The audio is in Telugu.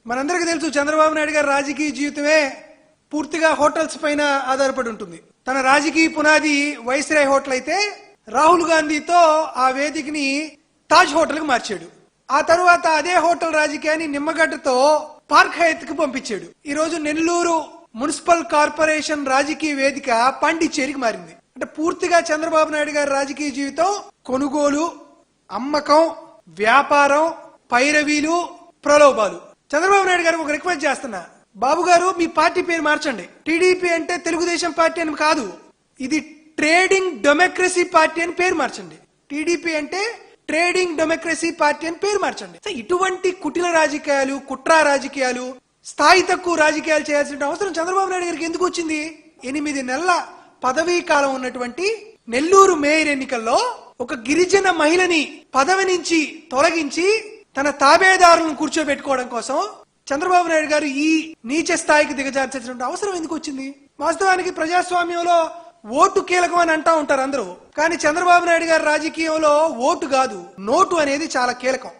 మనందరికీ తెలుసు చంద్రబాబు నాయుడు గారి రాజకీయ జీవితమే పూర్తిగా హోటల్స్ పైన ఆధారపడి ఉంటుంది. తన రాజకీయ పునాది వైస్రాయ్ హోటల్ అయితే రాహుల్ గాంధీతో ఆ వేదికని తాజ్ హోటల్ కు మార్చాడు. ఆ తరువాత అదే హోటల్ రాజకీయాన్ని నిమ్మగడ్డతో పార్క్ హయత్ కు పంపించాడు. ఈ రోజు నెల్లూరు మున్సిపల్ కార్పొరేషన్ రాజకీయ వేదిక పాండిచ్చేరికి మారింది. అంటే పూర్తిగా చంద్రబాబు నాయుడు గారి రాజకీయ జీవితం కొనుగోలు, అమ్మకం, వ్యాపారం, పైరవీలు, ప్రలోభాలు. చంద్రబాబు నాయుడు గారికి ఒక రిక్వెస్ట్ చేస్తున్నా, బాబు గారు మీ పార్టీ పేరు మార్చండి. టీడీపీ అంటే తెలుగుదేశం పార్టీ అని కాదు, ఇది ట్రేడింగ్ డెమోక్రసీ పార్టీ అని పేరు మార్చండి. టీడీపీ అంటే ట్రేడింగ్ డెమోక్రసీ పార్టీ అని పేరు మార్చండి. ఇటువంటి కుటిల రాజకీయాలు, కుట్ర రాజకీయాలు, స్థాయి తక్కువ రాజకీయాలు చేయాల్సిన అవసరం చంద్రబాబు నాయుడు గారికి ఎందుకు వచ్చింది? 8 నెలల పదవీ కాలం ఉన్నటువంటి నెల్లూరు మేయర్ ఎన్నికల్లో ఒక గిరిజన మహిళని పదవి నుంచి తొలగించి తన తాబేదారులను కూర్చోబెట్టుకోవడం కోసం చంద్రబాబు నాయుడు గారు ఈ నీచ స్థాయికి దిగజార్చాల్సిన అవసరం ఎందుకు వచ్చింది? వాస్తవానికి ప్రజాస్వామ్యంలో ఓటు కీలకం అని అంటా ఉంటారు అందరూ, కానీ చంద్రబాబు నాయుడు గారి రాజకీయంలో ఓటు కాదు, నోటు అనేది చాలా కీలకం.